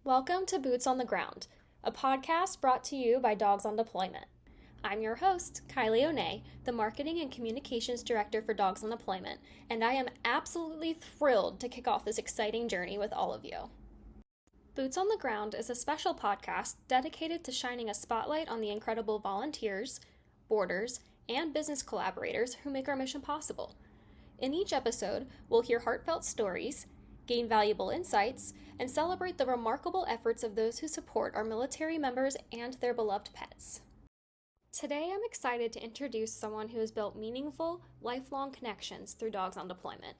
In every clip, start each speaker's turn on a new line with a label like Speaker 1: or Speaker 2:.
Speaker 1: Welcome to Boots on the Ground, a podcast brought to you by Dogs on Deployment. I'm your host, Kylee O'Ney, the Marketing and Communications Director for Dogs on Deployment, and I am absolutely thrilled to kick off this exciting journey with all of you. Boots on the Ground is a special podcast dedicated to shining a spotlight on the incredible volunteers, boarders, and business collaborators who make our mission possible. In each episode, we'll hear heartfelt stories, gain valuable insights, and celebrate the remarkable efforts of those who support our military members and their beloved pets. Today, I'm excited to introduce someone who has built meaningful, lifelong connections through Dogs on Deployment.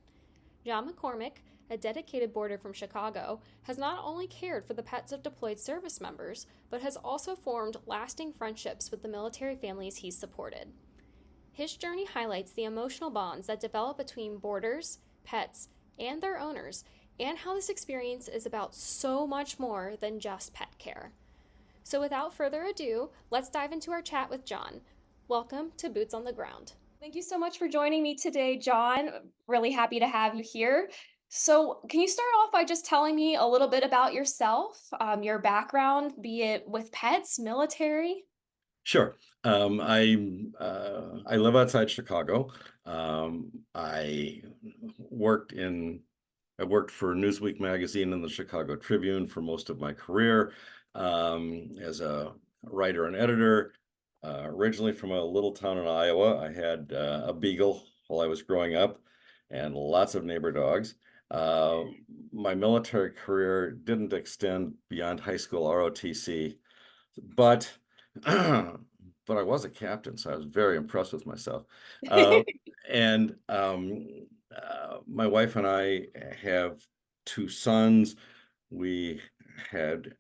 Speaker 1: John McCormick, a dedicated boarder from Chicago, has not only cared for the pets of deployed service members, but has also formed lasting friendships with the military families he's supported. His journey highlights the emotional bonds that develop between boarders, pets, and their owners, and how this experience is about so much more than just pet care. So without further ado, let's dive into our chat with John. Welcome to Boots on the Ground. Thank you so much for joining me today, John. Really happy to have you here. So can you start off by just telling me a little bit about yourself, your background, be it with pets, military?
Speaker 2: Sure. I live outside Chicago. I worked for Newsweek magazine and the Chicago Tribune for most of my career, as a writer and editor. Originally from a little town in Iowa, I had a beagle while I was growing up, and lots of neighbor dogs. Uh, my military career didn't extend beyond high school ROTC, but but I was a captain, so I was very impressed with myself. Uh, and my wife and I have two sons. We had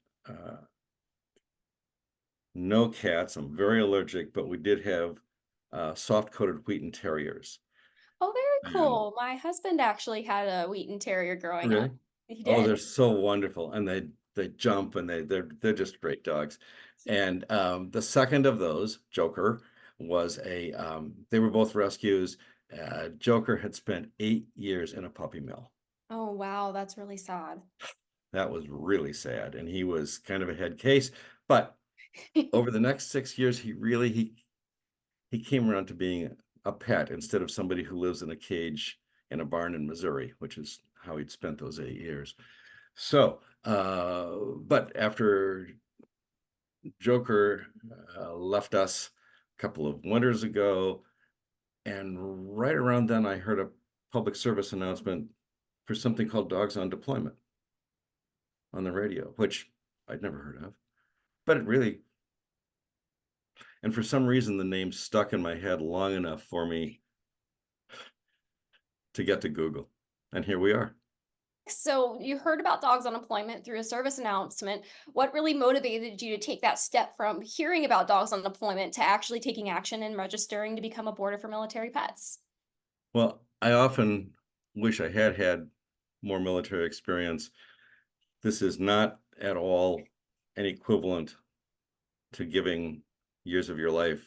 Speaker 2: no cats. I'm very allergic, but we did have soft-coated Wheaten Terriers.
Speaker 1: Oh, very
Speaker 2: And
Speaker 1: cool. My husband actually had a Wheaten Terrier growing up.
Speaker 2: really,
Speaker 1: He
Speaker 2: oh,
Speaker 1: did.
Speaker 2: they're so wonderful, and they jump, and they're just great dogs. And the second of those, Joker, was they were both rescues. Joker had spent 8 years in a puppy mill.
Speaker 1: Oh, wow, that's really sad.
Speaker 2: That was really sad, and he was kind of a head case. But over the next 6 years, he came around to being a pet instead of somebody who lives in a cage in a barn in Missouri, which is how he'd spent those 8 years. So, but after Joker left us a couple of winters ago, and right around then I heard a public service announcement for something called Dogs on Deployment on the radio, which I'd never heard of. But it really, and for some reason, the name stuck in my head long enough for me to get to Google. And here we are.
Speaker 1: So you heard about Dogs on Deployment through a service announcement. What really motivated you to take that step from hearing about Dogs on Deployment to actually taking action and registering to become a boarder for military pets?
Speaker 2: Well, I often wish I had had more military experience. This is not at all an equivalent to giving years of your life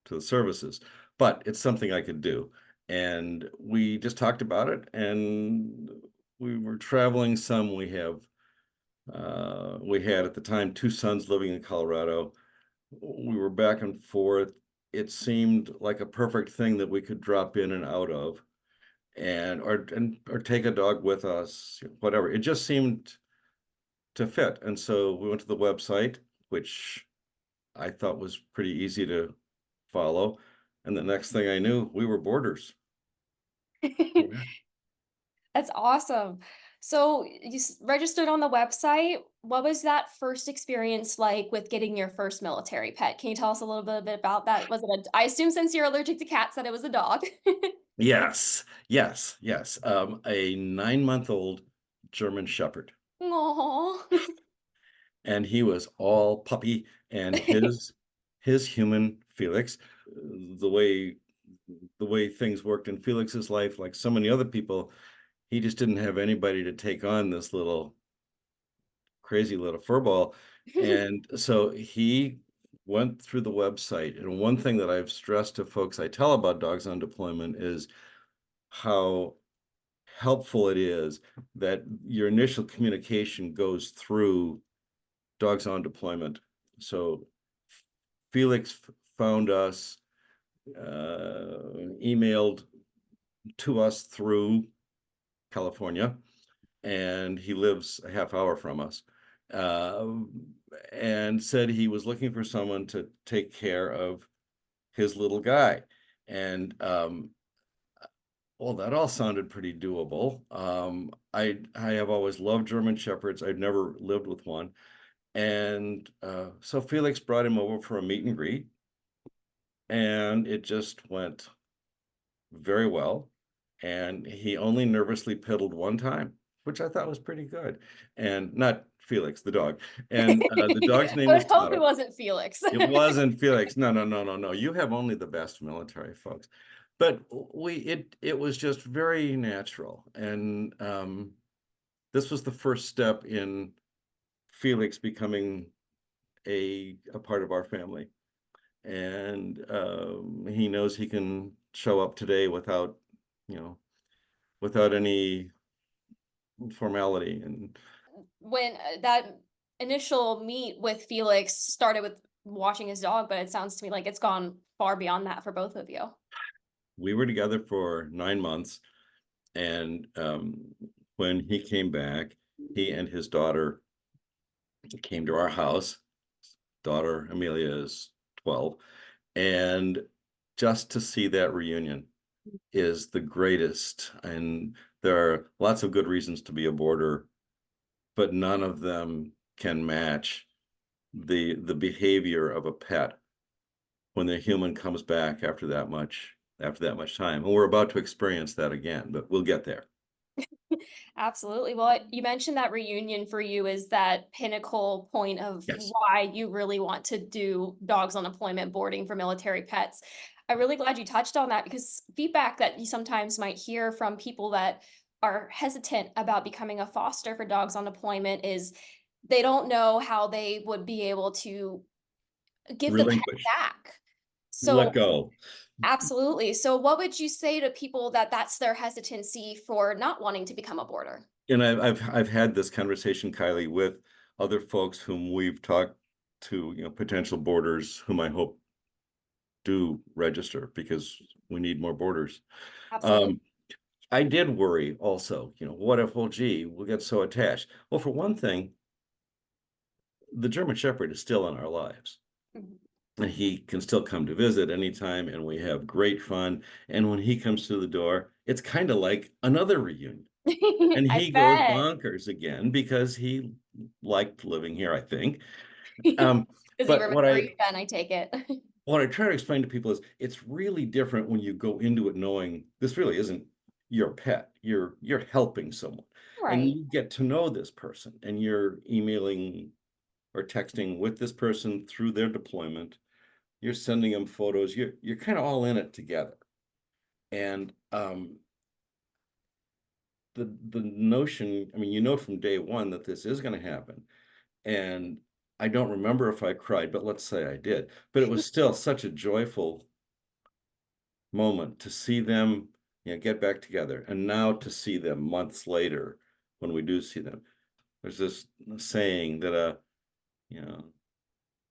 Speaker 2: to the services, but it's something I could do. And we just talked about it, and we were traveling some. We had at the time two sons living in Colorado. We were back and forth. It seemed like a perfect thing that we could drop in and out of, or take a dog with us, whatever. It just seemed to fit. And so we went to the website, which I thought was pretty easy to follow. And the next thing I knew, we were boarders. Yeah.
Speaker 1: That's awesome. So you registered on the website. What was that first experience like with getting your first military pet? Can you tell us a little bit about that? Was it I assume since you're allergic to cats that it was a dog.
Speaker 2: Yes, yes, yes. A 9-month-old German Shepherd,
Speaker 1: Oh.
Speaker 2: and he was all puppy, and his human Felix, the way the way things worked in Felix's life, like so many other people, he just didn't have anybody to take on this little crazy little furball. And so he went through the website. And one thing that I've stressed to folks I tell about Dogs on Deployment is how helpful it is that your initial communication goes through Dogs on Deployment. So Felix found us, emailed to us through California, and he lives a half hour from us, uh, and said he was looking for someone to take care of his little guy. And well, that all sounded pretty doable. I have always loved German Shepherds. I've never lived with one. And so Felix brought him over for a meet and greet, and it just went very well. And he only nervously piddled one time, which I thought was pretty good. And not Felix, the dog. And the dog's
Speaker 1: I
Speaker 2: name was
Speaker 1: would hope it
Speaker 2: Toto.
Speaker 1: wasn't Felix.
Speaker 2: It wasn't Felix. No, no, no, no, no. You have only the best military folks. But it was just very natural. And this was the first step in Felix becoming a part of our family. And he knows he can show up today without, without any formality. And
Speaker 1: When that initial meet with Felix started with watching his dog, but it sounds to me like it's gone far beyond that for both of you.
Speaker 2: we were together for 9 months. And when he came back, he and his daughter came to our house. Daughter Amelia is 12. And just to see that reunion is the greatest. And there are lots of good reasons to be a boarder, but none of them can match the behavior of a pet when the human comes back after that much time. And we're about to experience that again, but we'll get there.
Speaker 1: Absolutely. Well, you mentioned that reunion for you is that pinnacle point of
Speaker 2: Yes.
Speaker 1: why you really want to do dogs on deployment boarding for military pets. I'm really glad you touched on that because feedback that you sometimes might hear from people that are hesitant about becoming a foster for dogs on deployment is they don't know how they would be able to give the pet
Speaker 2: Relinquish,
Speaker 1: back. So
Speaker 2: let go.
Speaker 1: absolutely. So what would you say to people that that's their hesitancy for not wanting to become a boarder?
Speaker 2: And I've had this conversation, Kylie, with other folks whom we've talked to, potential boarders whom I hope do register because we need more boarders.
Speaker 1: Absolutely.
Speaker 2: Um, I did worry also, what if, well, gee, we'll get so attached. Well, for one thing, the German Shepherd is still in our lives.
Speaker 1: Mhm.
Speaker 2: And he can still come to visit anytime, and we have great fun. And when he comes through the door, it's kind of like another reunion. And
Speaker 1: I
Speaker 2: he goes
Speaker 1: bet.
Speaker 2: bonkers again because he liked living here, I think.
Speaker 1: Does he
Speaker 2: But what
Speaker 1: remember
Speaker 2: I
Speaker 1: you then, I take it?
Speaker 2: what I try to explain to people is it's really different when you go into it knowing this really isn't your pet. You're helping someone, and
Speaker 1: Right.
Speaker 2: you get to know this person, and you're emailing or texting with this person through their deployment. You're sending them photos. You're kind of all in it together. And the notion, I mean, from day one that this is going to happen. And I don't remember if I cried, but let's say I did. But it was still such a joyful moment to see them, get back together. And now to see them months later when we do see them. There's this saying that you know,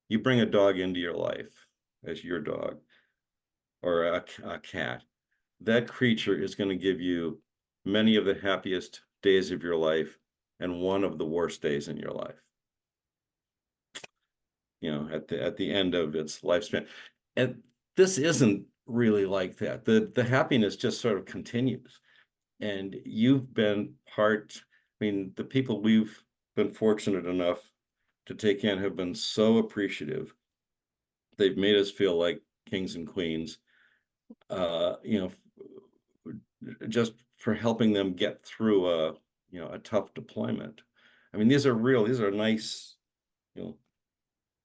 Speaker 2: you bring a dog into your life as your dog or a cat. That creature is going to give you many of the happiest days of your life and one of the worst days in your life, at the end of its lifespan. And this isn't really like that. The happiness just sort of continues. And you've been I mean, the people we've been fortunate enough to take in have been so appreciative. They've made us feel like kings and queens. Uh, you know, just for helping them get through a tough deployment. I mean, these are nice, you know,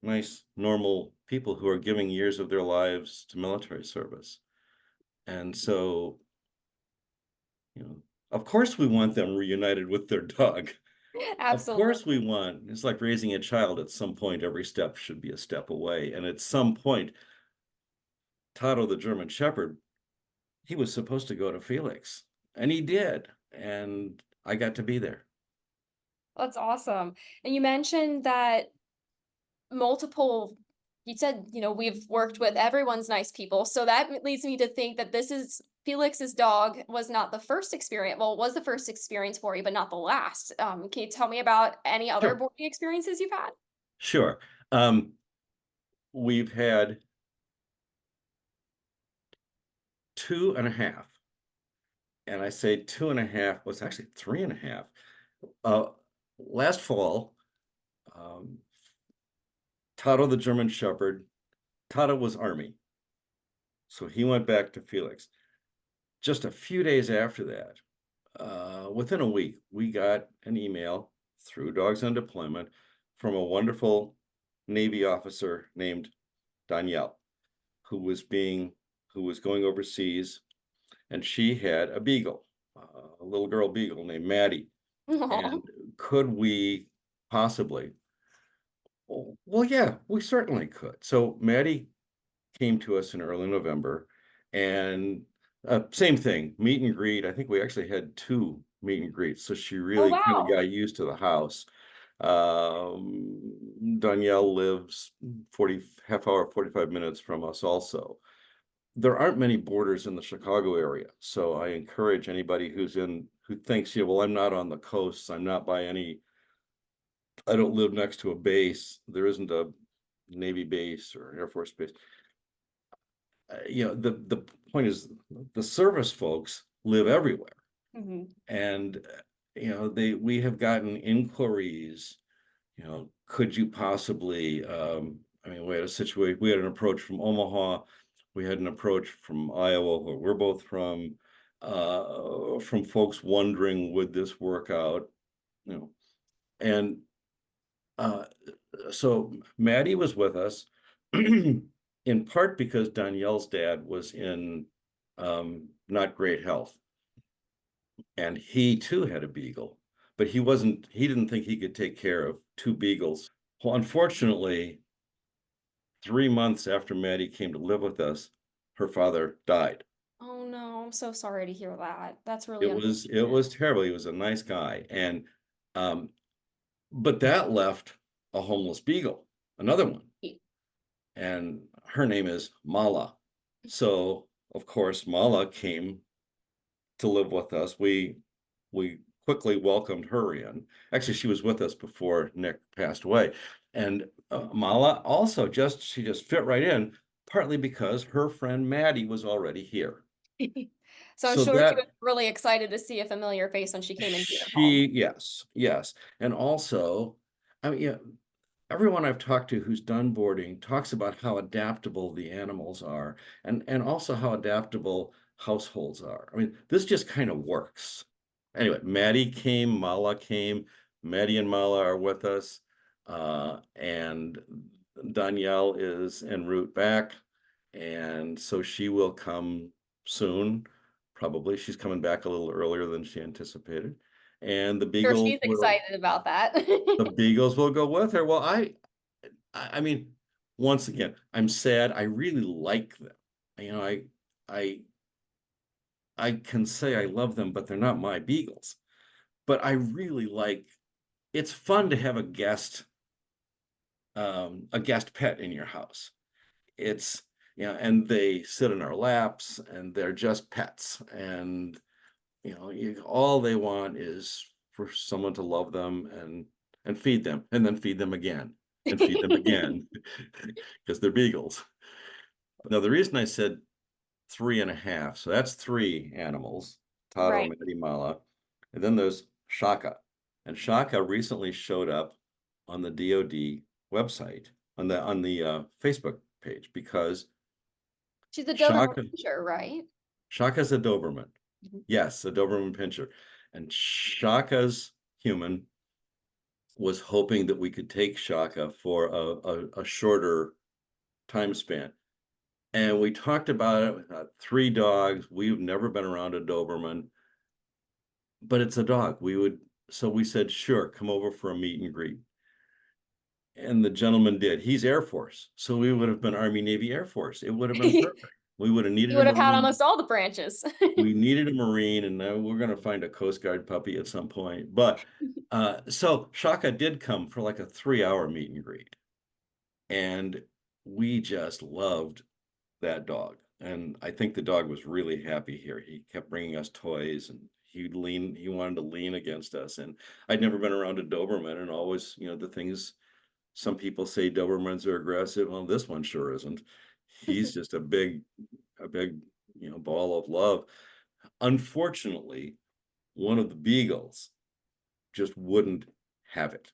Speaker 2: nice, normal people who are giving years of their lives to military service. And so, of course we want them reunited with their dog. Of course we
Speaker 1: Absolutely.
Speaker 2: want, it's like raising a child. At some point, every step should be a step away. And at some point, Toto, the German Shepherd, he was supposed to go to Felix, and he did. and I got to be there.
Speaker 1: That's awesome. And you mentioned that multiple you said, we've worked with everyone's nice people. So that leads me to think that this is Felix's dog was not the first experience. Well, it was the first experience for you, but not the last. Can you tell me about any other
Speaker 2: Sure.
Speaker 1: boarding experiences you've had?
Speaker 2: Sure. We've had 2.5, and I say 2.5 was actually 3.5. Uh, Last fall, um, Toto the German Shepherd, Toto was Army, so he went back to Felix. Just a few days after that, within a week, we got an email through Dogs on Deployment from a wonderful Navy officer named Danielle, who was going overseas, and she had a beagle, a little girl beagle named Maddie.
Speaker 1: Aw.
Speaker 2: And could we possibly? Well, yeah, we certainly could. So Maddie came to us in early November, and same thing, meet and greet. I think we actually had 2 meet and greets, so she
Speaker 1: Oh,
Speaker 2: really kind of
Speaker 1: wow.
Speaker 2: got used to the house. Danielle lives 40 half hour, 45 minutes from us also. There aren't many boarders in the Chicago area, so I encourage anybody who thinks, yeah, well, I'm not on the coast, I don't live next to a base, there isn't a Navy base or Air Force base. The point is, the service folks live everywhere,
Speaker 1: Mhm.
Speaker 2: and we have gotten inquiries. Could you possibly? I mean, we had an approach from Omaha, we had an approach from Iowa, where we're both from folks wondering, would this work out? And uh, so Maddie was with us in part because Danielle's dad was in not great health, and he too had a beagle, but he didn't think he could take care of 2 beagles. Well, unfortunately, 3 months after Maddie came to live with us, her father died.
Speaker 1: Oh no, I'm so sorry to hear that. That's really
Speaker 2: It was
Speaker 1: unfortunate.
Speaker 2: terrible. He was a nice guy, and um, but that left a homeless beagle, another one, and her name is Mala. So of course Mala came to live with us. We quickly welcomed her in. Actually, she was with us before Nick passed away, and Mala also she just fit right in, partly because her friend Maddie was already here.
Speaker 1: So I'm
Speaker 2: So
Speaker 1: sure she
Speaker 2: that
Speaker 1: was really excited to see a familiar face when she came into your home.
Speaker 2: yes, yes, and also, I mean, yeah, everyone I've talked to who's done boarding talks about how adaptable the animals are, and also how adaptable households are. I mean, this just kind of works. Anyway, Maddie came, Mala came, Maddie and Mala are with us, and Danielle is en route back, and so she will come soon. Probably she's coming back a little earlier than she anticipated, and
Speaker 1: Sure, she's excited about that.
Speaker 2: the Beagles will go with her. Well, I mean, once again, I'm sad. I really like them. You know, I I can say I love them, but they're not my Beagles. But I really like. It's fun to have a guest pet in your house. It's and they sit in our laps, and they're just pets, and all they want is for someone to love them and feed them, and then feed them again, and feed them again, because they're beagles. Now, the reason I said 3.5, so that's 3 animals: Taro,
Speaker 1: Right.
Speaker 2: Maddie, Mala, and then there's Shaka. And Shaka recently showed up on the DoD website, on the Facebook page, because
Speaker 1: She's the Doberman
Speaker 2: Shaka
Speaker 1: Pinscher, right?
Speaker 2: Shaka's a Doberman.
Speaker 1: Mhm.
Speaker 2: Yes, a Doberman Pinscher. And Shaka's human was hoping that we could take Shaka for a shorter time span. And we talked about it. We thought, 3 dogs. We've never been around a Doberman, but it's a dog. So we said, sure, come over for a meet and greet. And the gentleman did. He's Air Force. So we would have been Army, Navy, Air Force. It would have been perfect. We would have
Speaker 1: You
Speaker 2: needed a
Speaker 1: would have had
Speaker 2: Marine.
Speaker 1: almost all the branches.
Speaker 2: We needed a Marine, and now we're going to find a Coast Guard puppy at some point. But so Shaka did come for like a 3-hour meet and greet. And we just loved that dog. And I think the dog was really happy here. He kept bringing us toys, and he wanted to lean against us. And I'd never been around a Doberman, and always, the things some people say Dobermans are aggressive. Well, this one sure isn't. He's just a big, ball of love. Unfortunately, one of the beagles just wouldn't have it.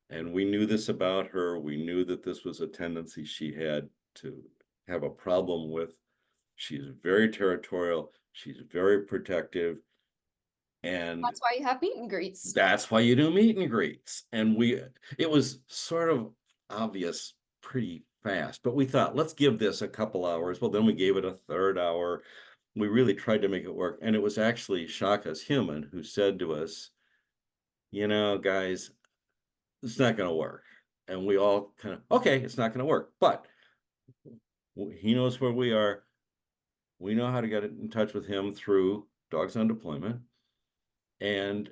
Speaker 2: And we knew this about her. We knew that this was a tendency she had to have a problem with. She's very territorial. She's very protective. And
Speaker 1: That's why you have meet and greets.
Speaker 2: that's why you do meet and greets. And it was sort of obvious pretty fast, but we thought, let's give this a couple hours. Well, then we gave it a third hour. We really tried to make it work. And it was actually Shaka's human who said to us, guys, it's not going to work. And we all kind of, okay, it's not going to work, but he knows where we are. We know how to get in touch with him through Dogs on Deployment. And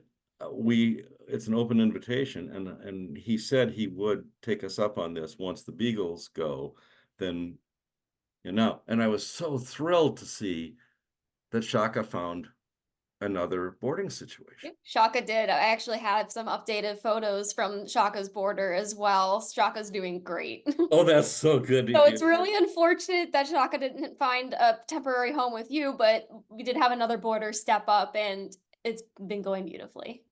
Speaker 2: it's an open invitation. And he said he would take us up on this once the beagles go, then, and I was so thrilled to see that Shaka found another boarding situation.
Speaker 1: Shaka did. I actually have some updated photos from Shaka's boarder as well. Shaka's doing great.
Speaker 2: Oh, that's so good to
Speaker 1: So
Speaker 2: hear.
Speaker 1: it's really unfortunate that Shaka didn't find a temporary home with you, but we did have another boarder step up, and it's been going beautifully.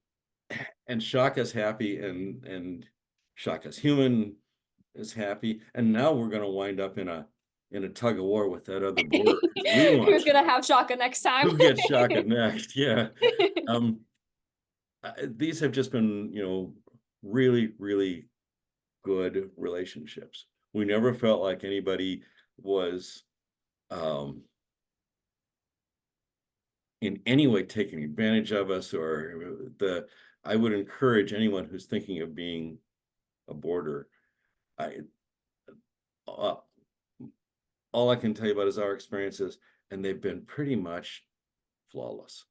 Speaker 2: And Shaka's happy, and Shaka's human is happy. And now we're going to wind up in a tug of war with that other boarder, because we want
Speaker 1: Who's gonna have Shaka next time?
Speaker 2: who gets Shaka next. Yeah. These have just been, really, really good relationships. We never felt like anybody was in any way taking advantage of us, or I would encourage anyone who's thinking of being a boarder. All I can tell you about is our experiences, and they've been pretty much flawless.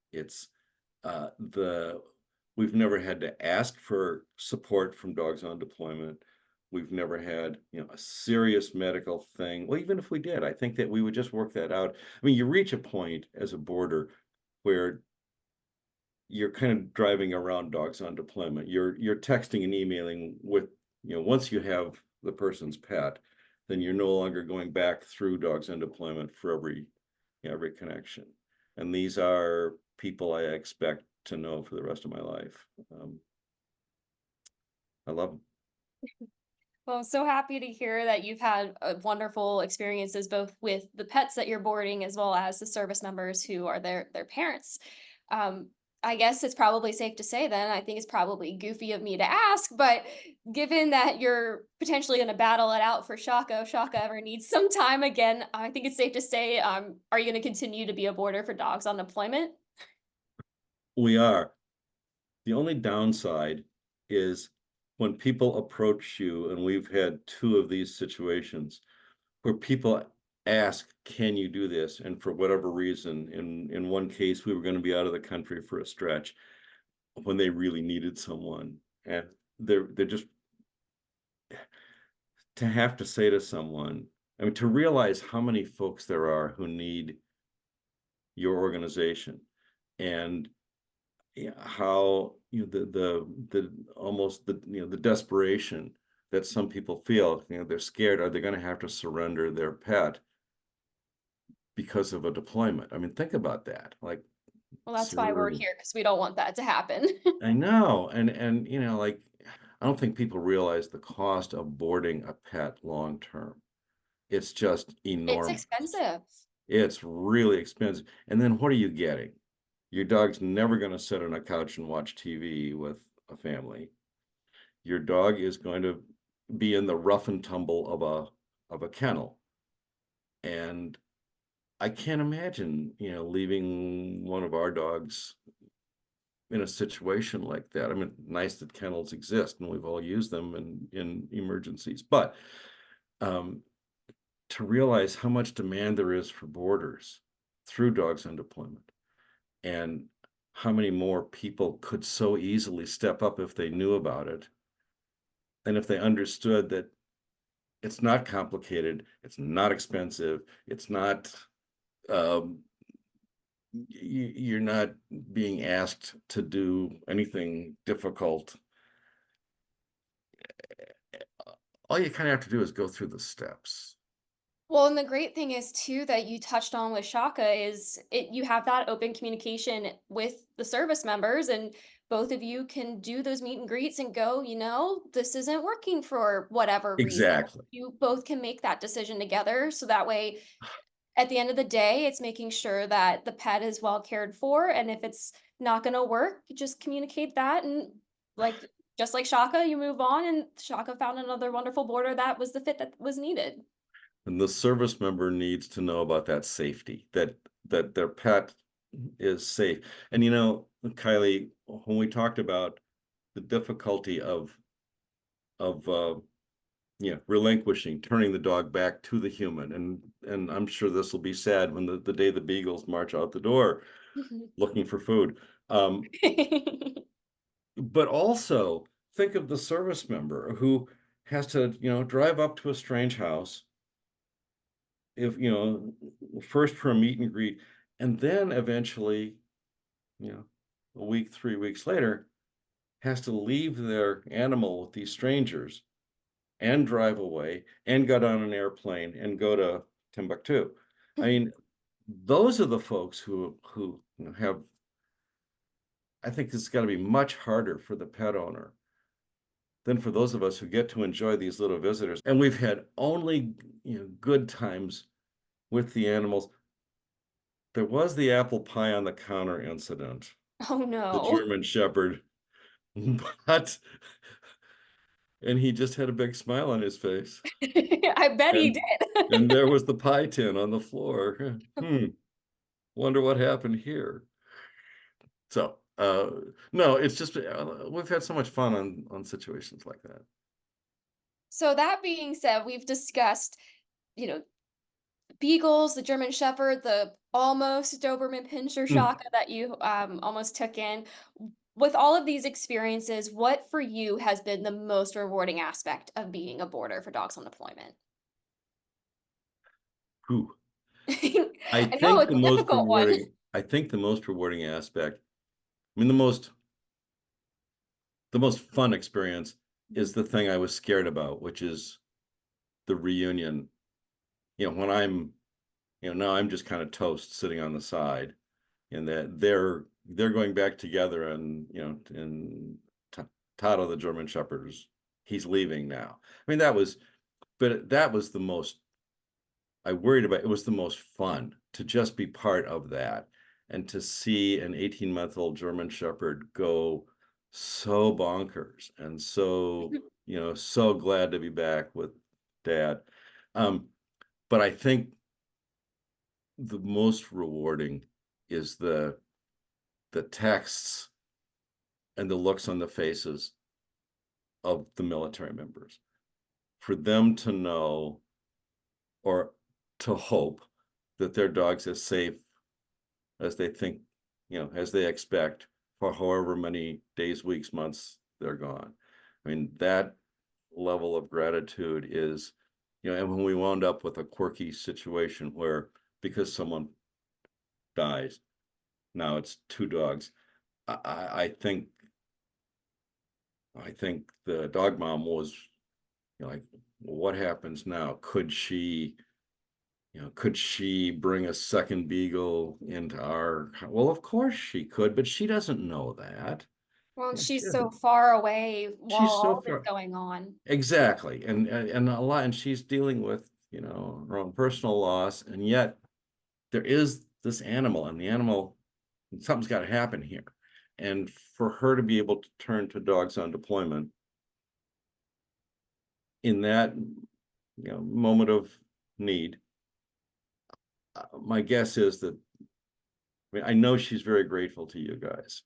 Speaker 2: We've never had to ask for support from Dogs on Deployment. We've never had, a serious medical thing. Well, even if we did, I think that we would just work that out. I mean, you reach a point as a boarder where you're kind of driving around Dogs on Deployment. You're texting and emailing with, once you have the person's pet, then you're no longer going back through Dogs on Deployment for every connection. And these are people I expect to know for the rest of my life. I love them.
Speaker 1: Well, I'm so happy to hear that you've had wonderful experiences both with the pets that you're boarding as well as the service members who are their parents. Um, I guess it's probably safe to say then, I think it's probably goofy of me to ask, but given that you're potentially going to battle it out for Shaka, if Shaka ever needs some time again, I think it's safe to say, are you going to continue to be a boarder for Dogs on Deployment?
Speaker 2: We are. The only downside is when people approach you, and we've had 2 of these situations where people ask, can you do this? And for whatever reason, in one case, we were going to be out of the country for a stretch when they really needed someone. And they're just, to have to say to someone, I mean, to realize how many folks there are who need your organization, and how the almost the desperation that some people feel. They're scared. Are they going to have to surrender their pet because of a deployment? I mean, think about that. Like,
Speaker 1: Well, that's why we're
Speaker 2: seriously.
Speaker 1: here, because we don't want that to happen.
Speaker 2: I know. And like, I don't think people realize the cost of boarding a pet long term. It's just
Speaker 1: It's
Speaker 2: enormous.
Speaker 1: expensive.
Speaker 2: It's really expensive. And then what are you getting? Your dog's never going to sit on a couch and watch TV with a family. Your dog is going to be in the rough and tumble of a kennel. And I can't imagine, leaving one of our dogs in a situation like that. I mean, nice that kennels exist and we've all used them in emergencies, but to to realize how much demand there is for boarders through dogs on deployment, and how many more people could so easily step up if they knew about it, and if they understood that it's not complicated, it's not expensive, it's not um, you're not being asked to do anything difficult. All you kind of have to do is go through the steps.
Speaker 1: Well, and the great thing is too that you touched on with Shaka is you have that open communication with the service members, and both of you can do those meet and greets and go, this isn't working for whatever reason.
Speaker 2: Exactly.
Speaker 1: You both can make that decision together. So that way, at the end of the day, it's making sure that the pet is well cared for. And if it's not going to work, you just communicate that. And like, just like Shaka, you move on, and Shaka found another wonderful boarder that was the fit that was needed.
Speaker 2: And the service member needs to know about that safety, that their pet is safe. And Kylee, when we talked about the difficulty of relinquishing, turning the dog back to the human, and I'm sure this will be sad when the day the beagles march out the door looking for food. But also think of the service member who has to, drive up to a strange house, if first for a meet and greet, and then eventually, a week, 3 weeks later, has to leave their animal with these strangers and drive away and get on an airplane and go to Timbuktu. I mean, those are the folks who have. I think it's got to be much harder for the pet owner than for those of us who get to enjoy these little visitors. And we've had only good times with the animals. There was the apple pie on the counter incident,
Speaker 1: Oh
Speaker 2: the
Speaker 1: no.
Speaker 2: German Shepherd, but and he just had a big smile on his face.
Speaker 1: I bet he
Speaker 2: And
Speaker 1: did.
Speaker 2: and there was the pie tin on the floor. Wonder what happened here. So no, it's just we've had so much fun on situations like that.
Speaker 1: So that being said, we've discussed, you know, beagles, the German Shepherd, the almost Doberman Pinscher
Speaker 2: Mm.
Speaker 1: Shaka that you almost took in. With all of these experiences, what for you has been the most rewarding aspect of being a boarder for dogs on deployment?
Speaker 2: Whew. I
Speaker 1: I know
Speaker 2: think
Speaker 1: it's
Speaker 2: the
Speaker 1: a
Speaker 2: most
Speaker 1: difficult one.
Speaker 2: rewarding, I think the most rewarding aspect, I mean, the most fun experience is the thing I was scared about, which is the reunion. When now I'm just kind of toast sitting on the side, and that they're going back together, and Tato, the German Shepherd's, he's leaving now. I mean, that was the most I worried about. It was the most fun to just be part of that, and to see an 18-month-old German Shepherd go so bonkers, and so glad to be back with Dad. Um, but I think the most rewarding is the texts and the looks on the faces of the military members, for them to know or to hope that their dog's as safe as they think, as they expect, for however many days, weeks, months they're gone. I mean, that level of gratitude is, and when we wound up with a quirky situation where, because someone dies, now it's two dogs. I think the dog mom was, like, well, what happens now? Could she bring a second beagle into our? Well, of course she could, but she doesn't know that.
Speaker 1: Well,
Speaker 2: She
Speaker 1: she's so
Speaker 2: doesn't.
Speaker 1: far away while
Speaker 2: She's so
Speaker 1: all this
Speaker 2: far.
Speaker 1: going on.
Speaker 2: Exactly, and a lot, and she's dealing with her own personal loss, and yet there is this animal, and the animal, something's got to happen here, and for her to be able to turn to dogs on deployment in that moment of need, my guess is that, I mean, I know she's very grateful to you guys,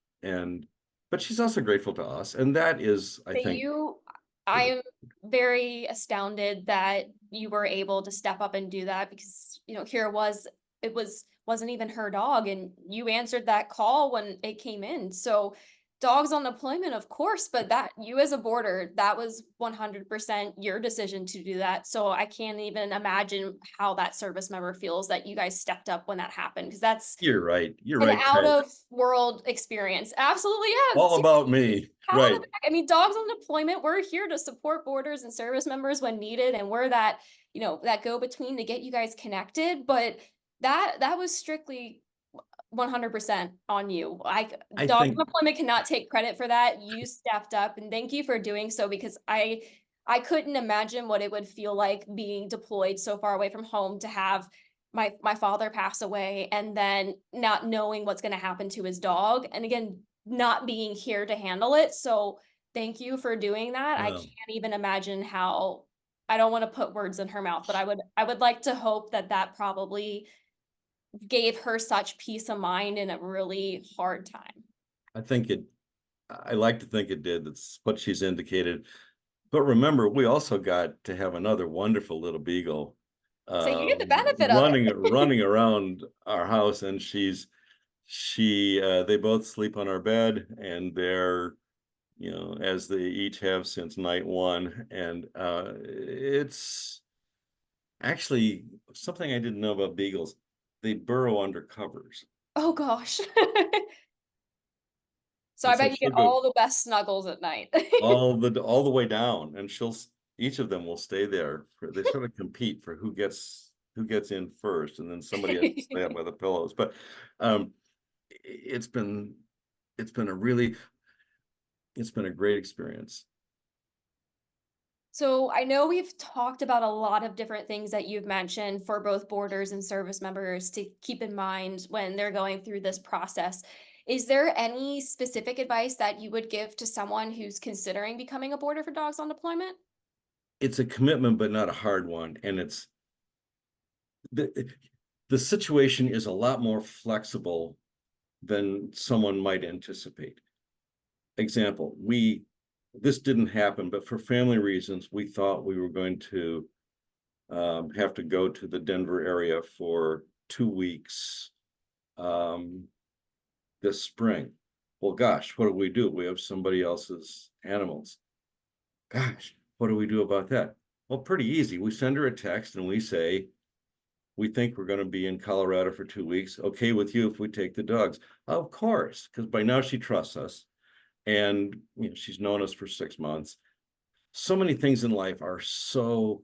Speaker 2: but she's also grateful to us, and that is, I
Speaker 1: That
Speaker 2: think,
Speaker 1: you I am very astounded that you were able to step up and do that because, here wasn't even her dog and you answered that call when it came in. So dogs on deployment, of course, but that you as a boarder, that was 100% your decision to do that. So I can't even imagine how that service member feels that you guys stepped up when that happened because that's
Speaker 2: You're right. You're
Speaker 1: an
Speaker 2: right,
Speaker 1: out
Speaker 2: Kyle.
Speaker 1: of world experience. Absolutely, yeah.
Speaker 2: All about me.
Speaker 1: Pat on the
Speaker 2: Right.
Speaker 1: back. I mean, dogs on deployment, we're here to support boarders and service members when needed, and we're that, that go between to get you guys connected. But that was strictly 100% on you.
Speaker 2: I
Speaker 1: Dogs
Speaker 2: think
Speaker 1: on deployment cannot take credit for that. You stepped up, and thank you for doing so because I couldn't imagine what it would feel like being deployed so far away from home to have my father pass away and then not knowing what's going to happen to his dog. And again, not being here to handle it. So thank you for doing that. I
Speaker 2: well,
Speaker 1: can't even imagine how I don't want to put words in her mouth, but I would like to hope that that probably gave her such peace of mind in a really hard time.
Speaker 2: I think it I like to think it did. That's what she's indicated. But remember, we also got to have another wonderful little beagle
Speaker 1: So you get the benefit of it.
Speaker 2: running around our house, and she they both sleep on our bed, and they're, as they each have since night one. And it's actually something I didn't know about beagles. They burrow under covers.
Speaker 1: Oh gosh. So I
Speaker 2: And so
Speaker 1: bet you
Speaker 2: she'll
Speaker 1: get
Speaker 2: go
Speaker 1: all the best snuggles at night.
Speaker 2: all the way down, and each of them will stay there. They sort of compete for who gets in first, and then somebody has to stay up by the pillows. But um, it's been it's been a really it's been a great experience.
Speaker 1: So I know we've talked about a lot of different things that you've mentioned for both boarders and service members to keep in mind when they're going through this process. Is there any specific advice that you would give to someone who's considering becoming a boarder for dogs on deployment?
Speaker 2: It's a commitment, but not a hard one, and it's the the situation is a lot more flexible than someone might anticipate. Example, this didn't happen, but for family reasons, we thought we were going to have to go to the Denver area for 2 weeks um, this spring. Well, gosh, what do we do? We have somebody else's animals. Gosh, what do we do about that? Well, pretty easy. We send her a text and we say, we think we're going to be in Colorado for 2 weeks. Okay with you if we take the dogs? Of course, because by now she trusts us, and she's known us for 6 months. So many things in life are so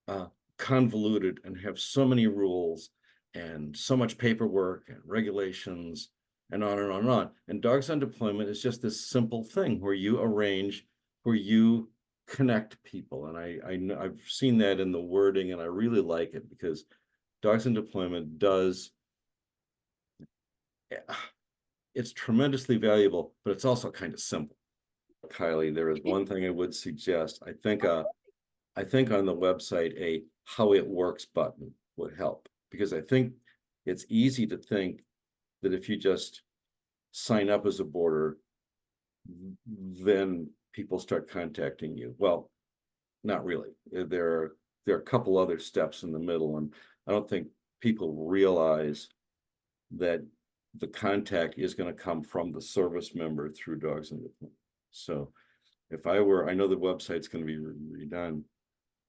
Speaker 2: uh, convoluted and have so many rules and so much paperwork and regulations and on and on and on. And dogs on deployment is just this simple thing where you arrange, where you connect people. And I've seen that in the wording, and I really like it because dogs on deployment it's tremendously valuable, but it's also kind of simple. Kylie, there is one thing I would suggest. I think on the website, a how it works button would help, because I think it's easy to think that if you just sign up as a boarder, then people start contacting you. Well, not really. There are a couple other steps in the middle, and I don't think people realize that the contact is going to come from the service member through Dogs in the. So I know the website's going to be redone.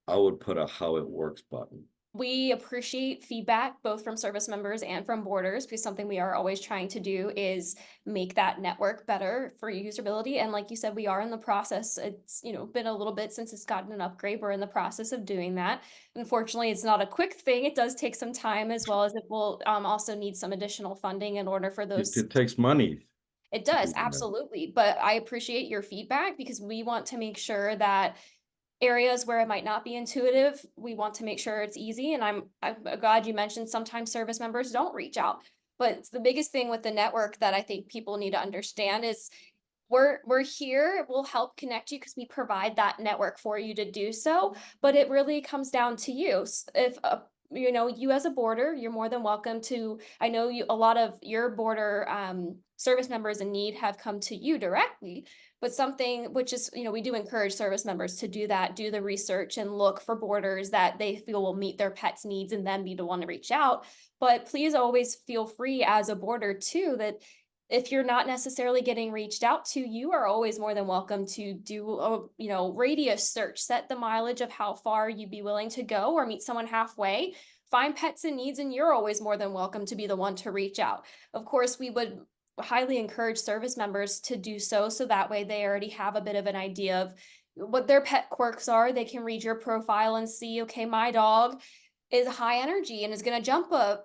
Speaker 2: I would put a how it works button.
Speaker 1: We appreciate feedback both from service members and from boarders because something we are always trying to do is make that network better for usability. And like you said, we are in the process. It's, been a little bit since it's gotten an upgrade. We're in the process of doing that. Unfortunately, it's not a quick thing. It does take some time, as well as it will also need some additional funding in order for
Speaker 2: It,
Speaker 1: those.
Speaker 2: it takes money
Speaker 1: It
Speaker 2: to
Speaker 1: does,
Speaker 2: do that.
Speaker 1: absolutely. But I appreciate your feedback because we want to make sure that areas where it might not be intuitive, we want to make sure it's easy. And I'm glad you mentioned sometimes service members don't reach out. But the biggest thing with the network that I think people need to understand is we're here, we'll help connect you because we provide that network for you to do so. But it really comes down to you. If you as a boarder, you're more than welcome to. I know a lot of your border service members in need have come to you directly, but something which is, we do encourage service members to do that, do the research and look for borders that they feel will meet their pets' needs and then be the one to reach out. But please always feel free as a boarder too that if you're not necessarily getting reached out to, you are always more than welcome to do a, radius search, set the mileage of how far you'd be willing to go or meet someone halfway, find pets in needs, and you're always more than welcome to be the one to reach out. Of course, we would highly encourage service members to do so, so that way they already have a bit of an idea of what their pet quirks are. They can read your profile and see, okay, my dog is high energy and is going to jump a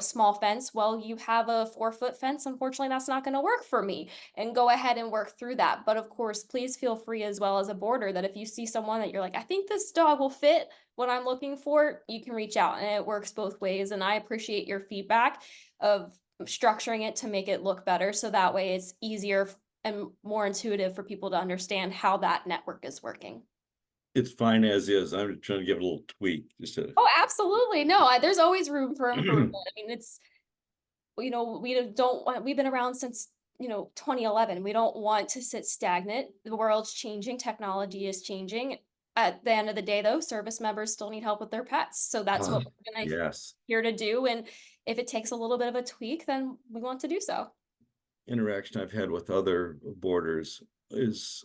Speaker 1: small fence. Well, you have a 4-foot fence, unfortunately that's not going to work for me, and go ahead and work through that. But of course, please feel free as well as a boarder that if you see someone that you're like, I think this dog will fit what I'm looking for, you can reach out, and it works both ways. And I appreciate your feedback of structuring it to make it look better, so that way it's easier and more intuitive for people to understand how that network is working.
Speaker 2: It's fine as is. I'm trying to give it a little tweak just to.
Speaker 1: Oh, absolutely. No, there's always room for improvement. I mean, it's, we've been around since, 2011. We don't want to sit stagnant. The world's changing, technology is changing. At the end of the day, though, service members still need help with their pets. So that's what we're gonna
Speaker 2: Yes.
Speaker 1: here to do. And if it takes a little bit of a tweak, then we want to do so.
Speaker 2: Interaction I've had with other boarders is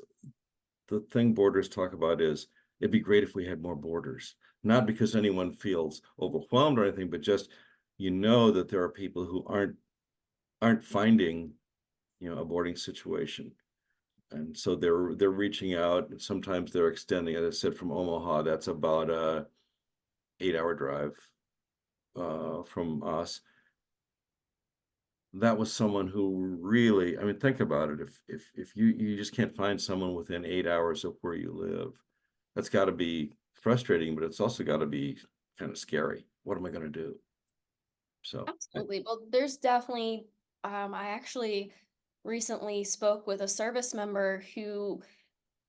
Speaker 2: the thing boarders talk about is it'd be great if we had more boarders, not because anyone feels overwhelmed or anything, but just that there are people who aren't finding a boarding situation, and so they're reaching out. Sometimes they're extending. As I said, from Omaha, that's about a 8-hour drive from us. That was someone who really, I mean, think about it. If you just can't find someone within 8 hours of where you live, that's got to be frustrating, but it's also got to be kind of scary. What am I going to do? So
Speaker 1: Absolutely. Well, there's definitely, I actually recently spoke with a service member who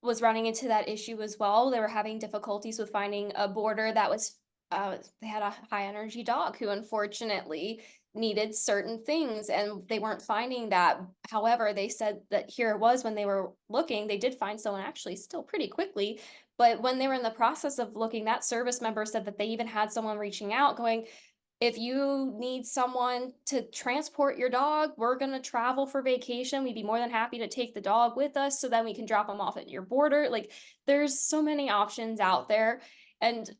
Speaker 1: was running into that issue as well. They were having difficulties with finding a boarder that was, they had a high energy dog who unfortunately needed certain things and they weren't finding that. However, they said that here it was when they were looking, they did find someone actually still pretty quickly. But when they were in the process of looking, that service member said that they even had someone reaching out going, if you need someone to transport your dog, we're going to travel for vacation. We'd be more than happy to take the dog with us so then we can drop them off at your border. Like, there's so many options out there. And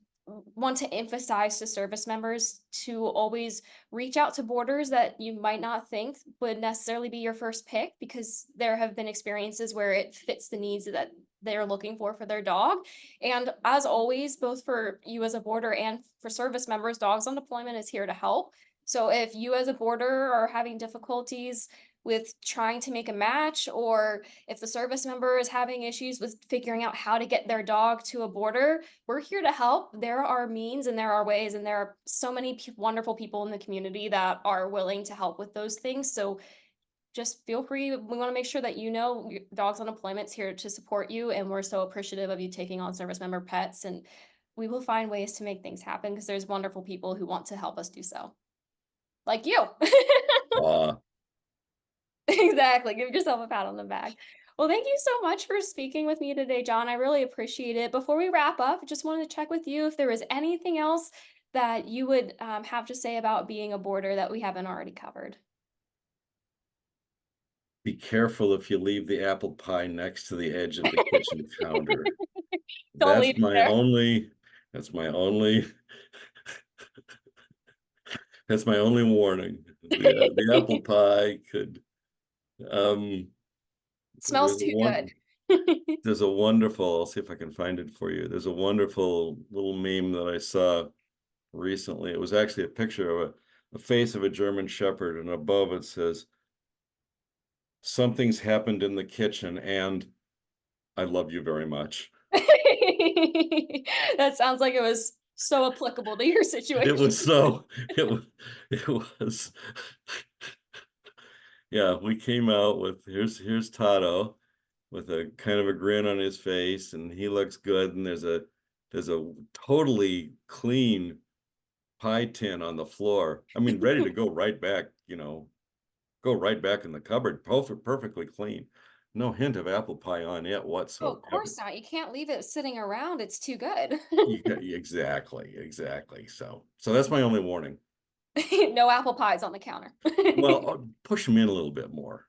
Speaker 1: want to emphasize to service members to always reach out to borders that you might not think would necessarily be your first pick, because there have been experiences where it fits the needs that they're looking for their dog. And as always, both for you as a boarder and for service members, Dogs on Deployment is here to help. So if you as a boarder are having difficulties with trying to make a match, or if the service member is having issues with figuring out how to get their dog to a boarder, we're here to help. There are means and there are ways, and there are so many wonderful people in the community that are willing to help with those things. So just feel free. We want to make sure that Dogs on Deployment's here to support you, and we're so appreciative of you taking on service member pets. And we will find ways to make things happen because there's wonderful people who want to help us do so, like you.
Speaker 2: uh,
Speaker 1: Exactly. Give yourself a pat on the back. Well, thank you so much for speaking with me today, John. I really appreciate it. Before we wrap up, I just wanted to check with you if there was anything else that you would have to say about being a boarder that we haven't already covered.
Speaker 2: be careful if you leave the apple pie next to the edge of the kitchen counter.
Speaker 1: Don't leave it there.
Speaker 2: That's my only that's my only warning. The apple pie could
Speaker 1: Smells too good.
Speaker 2: there's a wonderful, I'll see if I can find it for you. There's a wonderful little meme that I saw recently. It was actually a picture of a face of a German Shepherd, and above it says, "Something's happened in the kitchen, and I love you very much."
Speaker 1: That sounds like it was so applicable to your situation.
Speaker 2: It was yeah, we came out with here's Tato with a kind of a grin on his face, and he looks good, and there's a totally clean pie tin on the floor. I mean, ready to go right back, go right back in the cupboard, perfectly clean. No hint of apple pie on it
Speaker 1: Oh, of
Speaker 2: whatsoever.
Speaker 1: course not. You can't leave it sitting around. It's too good.
Speaker 2: Yeah, exactly. So that's my only warning.
Speaker 1: No apple pies on the counter.
Speaker 2: Well, push them in a little bit more.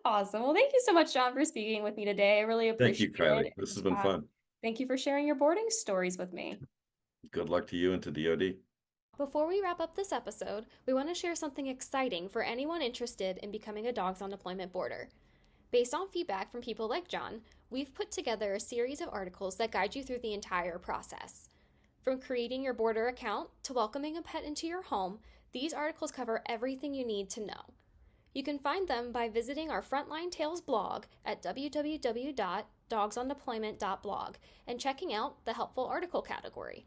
Speaker 1: Awesome. Well, thank you so much, John, for speaking with me today. I really
Speaker 2: Thank you,
Speaker 1: appreciate
Speaker 2: Kylie.
Speaker 1: it.
Speaker 2: This
Speaker 1: And
Speaker 2: has been fun.
Speaker 1: thank you for sharing your boarding stories with me.
Speaker 2: Good luck to you and to DoD.
Speaker 1: Before we wrap up this episode, we want to share something exciting for anyone interested in becoming a Dogs on Deployment boarder. Based on feedback from people like John, we've put together a series of articles that guide you through the entire process. From creating your boarder account to welcoming a pet into your home, these articles cover everything you need to know. You can find them by visiting our Frontline Tales blog at www.dogsondeployment.blog and checking out the helpful article category.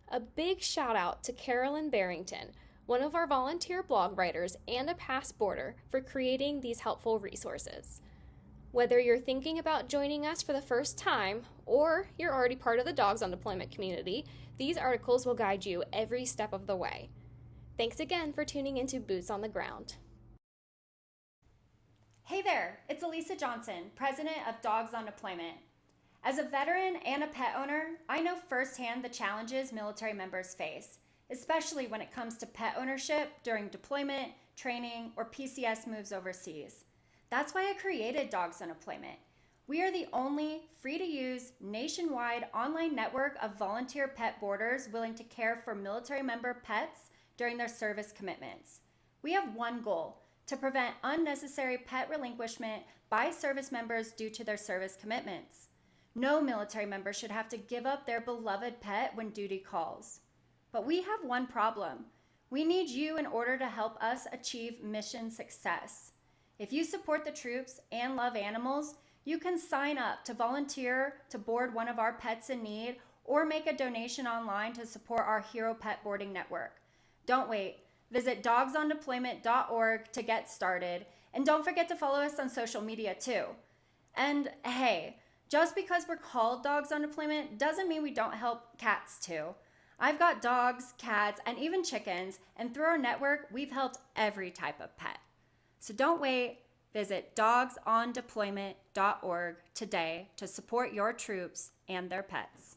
Speaker 1: A big shout out to Carolyn Barrington, one of our volunteer blog writers and a past boarder, for creating these helpful resources. Whether you're thinking about joining us for the first time or you're already part of the Dogs on Deployment community, these articles will guide you every step of the way. Thanks again for tuning into Boots on the Ground.
Speaker 3: Hey there, it's Elisa Johnson, president of Dogs on Deployment. As a veteran and a pet owner, I know firsthand the challenges military members face, especially when it comes to pet ownership during deployment, training, or PCS moves overseas. That's why I created Dogs on Deployment. We are the only free-to-use nationwide online network of volunteer pet boarders willing to care for military member pets during their service commitments. We have one goal: to prevent unnecessary pet relinquishment by service members due to their service commitments. No military member should have to give up their beloved pet when duty calls. But we have one problem. We need you in order to help us achieve mission success. If you support the troops and love animals, you can sign up to volunteer to board one of our pets in need or make a donation online to support our Hero Pet Boarding Network. Don't wait. Visit dogsondeployment.org to get started. And don't forget to follow us on social media too. And hey, just because we're called Dogs on Deployment doesn't mean we don't help cats too. I've got dogs, cats, and even chickens, and through our network, we've helped every type of pet. So don't wait. Visit dogsondeployment.org today to support your troops and their pets.